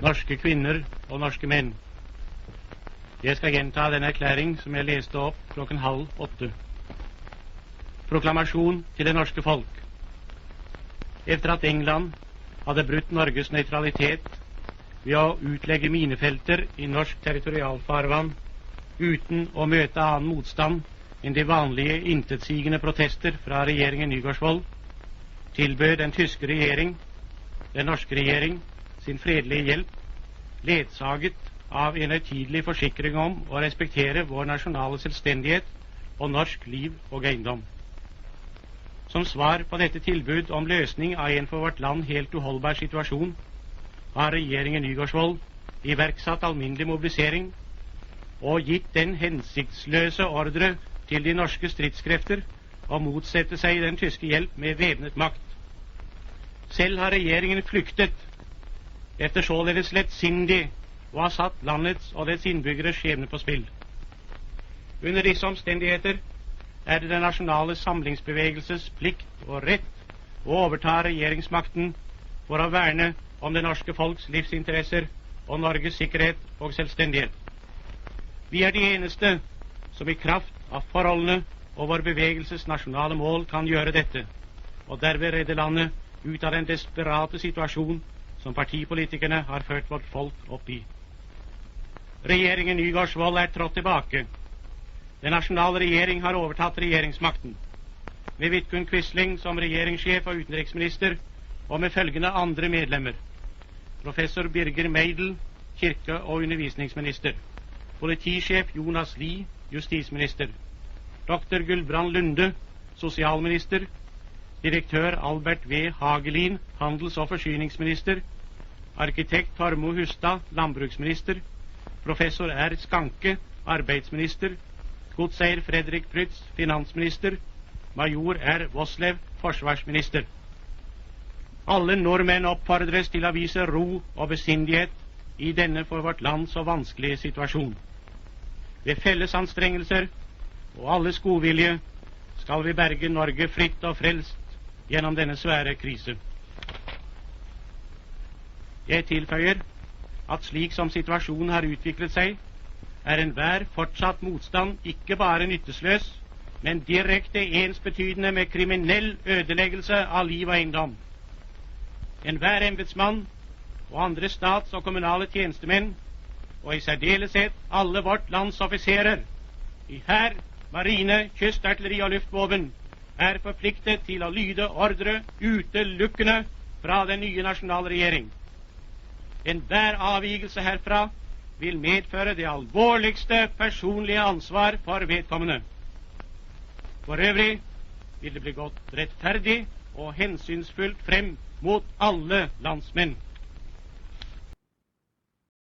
norske kvinner og norske menn. Jeg skal gjenta den erklæring som jeg leste opp 7:30. Proklamasjon til det norske folk. Etter at England hadde brutt Norges nøytralitet ved å utlegge minefelter i norsk territorialfarvann uten å møte annen motstand enn de vanlige intetsigende protester fra regjeringen Nygaardsvold, tilbød den tyske regjering, den norske regjering, sin fredelige hjelp, ledsaget av en høytidelig forsikring om å respektere vår nasjonale selvstendighet og norsk liv og eiendom. Som svar på dette tilbud om løsning av en for vårt land helt uholdbar situasjon, har regjeringen Nygaardsvold iverksatt alminnelig mobilisering og gitt den hensiktsløse ordre til de norske stridskrefter å motsette seg den tyske hjelp med væpnet makt. Selv har regjeringen flyktet efter således lettsindig og har satt landets og dets innbyggeres skjebne på spill. Under disse omstendigheter er det den nasjonale samlingsbevegelses plikt og rett å overta regjeringsmakten for å verne om det norske folks livsinteresser og Norges sikkerhet og selvstendighet. Vi er de eneste som i kraft av forholdene og vår bevegelses nasjonale mål kan gjøre dette, og derved redde landet ut av den desperate situasjon som partipolitikerne har ført vårt folk opp i. Regjeringen Nygaardsvold er trådt tilbake. Den nasjonale regjering har overtatt regjeringsmakten, med Vidkun Quisling som regjeringssjef og utenriksminister, og med følgende andre medlemmer: professor Birger Meidel, kirke- og undervisningsminister; politisjef Jonas Lie, justisminister; dr. Gulbrand Lunde, sosialminister; direktør Albert V. Hagelin, handels- og forsyningsminister; arkitekt Tormo Hustad, landbruksminister; professor R. Skanke, arbeidsminister; godseier Fredrik Prytz, finansminister; major R. Voslev, forsvarsminister. Alle nordmenn oppfordres til å vise ro og besindighet i denne for vårt land så vanskelige situasjon. Ved felles anstrengelser og alles godvilje skal vi berge Norge fritt og frelst gjennom denne svære krise. Jeg tilføyer at slik som situasjonen har utviklet seg, er enhver fortsatt motstand ikke bare nyttesløs, men direkte ensbetydende med kriminell ødeleggelse av liv og eiendom. Enhver embetsmann og andre stats- og kommunale tjenestemenn, og i særdeleshet alle vårt lands offiserer i hær, marine, kystartilleri og luftvåpen, er forpliktet til å lyde ordre utelukkende fra den nye nasjonale regjering. Enhver avvigelse herfra vil medføre det alvorligste personlige ansvar for vedkommende. For øvrig vil det bli gått rettferdig og hensynsfullt frem mot alle landsmenn.